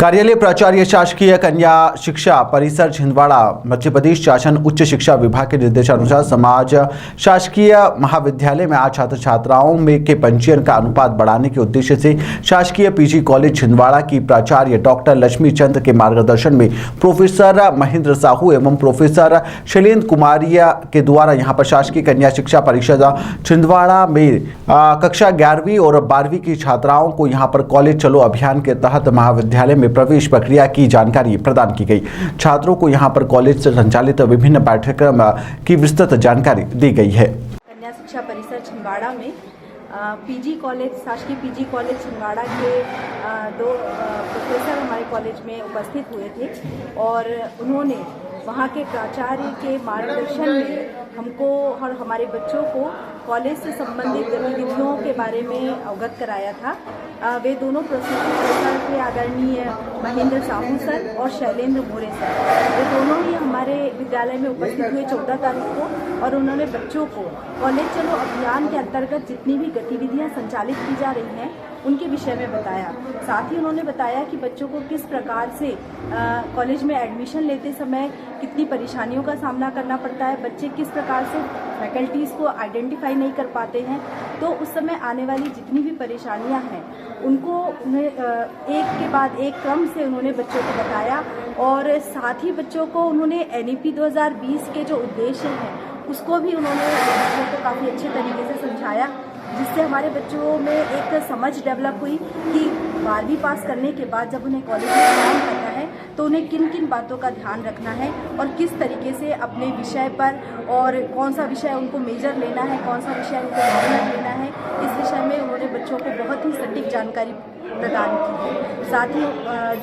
कार्यालय प्राचार्य शासकीय कन्या शिक्षा परिसर छिंदवाड़ा मध्य प्रदेश शासन उच्च शिक्षा विभाग के निर्देशानुसार समाज शासकीय महाविद्यालय में आज छात्र छात्राओं में के पंजीयन का अनुपात बढ़ाने के उद्देश्य से शासकीय पीजी कॉलेज छिंदवाड़ा की प्राचार्य डॉक्टर लक्ष्मी चंद के मार्गदर्शन में प्रोफेसर महेंद्र साहू एवं प्रोफेसर शैलेंद्र कुमारिया के द्वारा यहां पर शासकीय कन्या शिक्षा परिषद छिंदवाड़ा में कक्षा 11वीं और 12वीं की छात्राओं को यहां पर कॉलेज चलो अभियान के तहत महाविद्यालय में प्रवेश प्रक्रिया की जानकारी प्रदान की गई। छात्रों को यहां पर कॉलेज से संचालित विभिन्न पाठ्यक्रम की विस्तृत जानकारी दी गई है। कन्या शिक्षा परिसर छिंदवाड़ा में पीजी कॉलेज शासकीय पीजी कॉलेज छिंदवाड़ा के दो प्रोफेसर हमारे कॉलेज में उपस्थित हुए थे और उन्होंने वहाँ के प्राचार्य के मार्गदर्शन में हमको और हमारे बच्चों को कॉलेज से संबंधित गतिविधियों के बारे में अवगत कराया था। वे दोनों प्रोफेसर थे आदरणीय महेंद्र साहू सर और शैलेंद्र मोरे सर। वे दोनों ही हमारे विद्यालय में उपस्थित हुए 14 तारीख को और उन्होंने बच्चों को कॉलेज चलो अभियान के अंतर्गत जितनी भी गतिविधियां संचालित की जा रही हैं उनके विषय में बताया। साथ ही उन्होंने बताया कि बच्चों को किस प्रकार से कॉलेज में एडमिशन लेते समय कितनी परेशानियों का सामना करना पड़ता है, बच्चे किस प्रकार से फैकल्टीज़ को आइडेंटिफाई नहीं कर पाते हैं, तो उस समय आने वाली जितनी भी परेशानियां हैं उनको उन्हें एक के बाद एक क्रम से उन्होंने बच्चों को बताया और साथ ही बच्चों को उन्होंने NEP 2020 के जो उद्देश्य हैं उसको भी उन्होंने बच्चों को काफ़ी अच्छे तरीके से समझाया, जिससे हमारे बच्चों में एक समझ डेवलप हुई कि 12वीं पास करने के बाद जब उन्हें कॉलेज में काम करना है तो उन्हें किन किन बातों का ध्यान रखना है और किस तरीके से अपने विषय पर और कौन सा विषय उनको मेजर लेना है, कौन सा विषय उनको माइनर लेना है, इस विषय में उन्होंने बच्चों को बहुत ही सटीक जानकारी प्रदान की है। साथ ही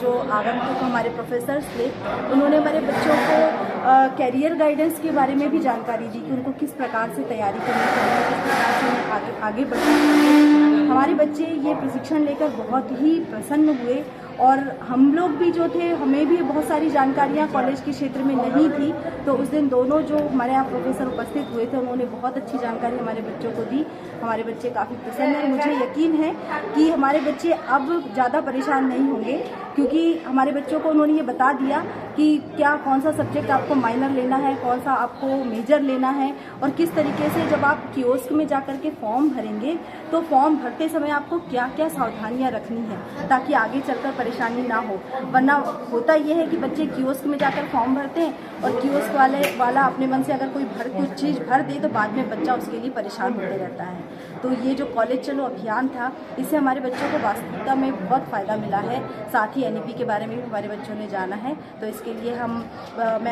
जो आगंतुक हमारे प्रोफेसर्स थे उन्होंने हमारे बच्चों को कैरियर गाइडेंस के बारे में भी जानकारी दी कि उनको किस प्रकार से तैयारी करनी चाहिए, किस प्रकार से उन्हें आगे बढ़ना चाहिए। हमारे बच्चे ये प्रशिक्षण लेकर बहुत ही प्रसन्न हुए और हम लोग भी जो थे हमें भी बहुत सारी जानकारियाँ कॉलेज के क्षेत्र में नहीं थी, तो उस दिन दोनों जो हमारे यहाँ प्रोफेसर उपस्थित हुए थे उन्होंने बहुत अच्छी जानकारी हमारे बच्चों को दी। हमारे बच्चे काफ़ी प्रसन्न हैं। मुझे यकीन है कि हमारे बच्चे अब ज़्यादा परेशान नहीं होंगे क्योंकि हमारे बच्चों को उन्होंने ये बता दिया कि क्या कौन सा सब्जेक्ट आपको माइनर लेना है, कौन सा आपको मेजर लेना है और किस तरीके से जब आप कियोस्क में जाकर के फॉर्म भरेंगे तो फॉर्म भरते समय आपको क्या क्या सावधानियां रखनी है ताकि आगे चलकर परेशानी ना हो। वरना होता यह है कि बच्चे कियोस्क में जाकर फॉर्म भरते हैं और कियोस्क वाला अपने मन से अगर कोई कुछ चीज़ भर दे तो बाद में बच्चा उसके लिए परेशान होते रहता है। तो ये जो कॉलेज चलो अभियान था इससे हमारे बच्चों को वास्तविकता में बहुत फ़ायदा मिला है। साथ ही NEP के बारे में भी हमारे बच्चों ने जाना है, तो इसके लिए मैं अपने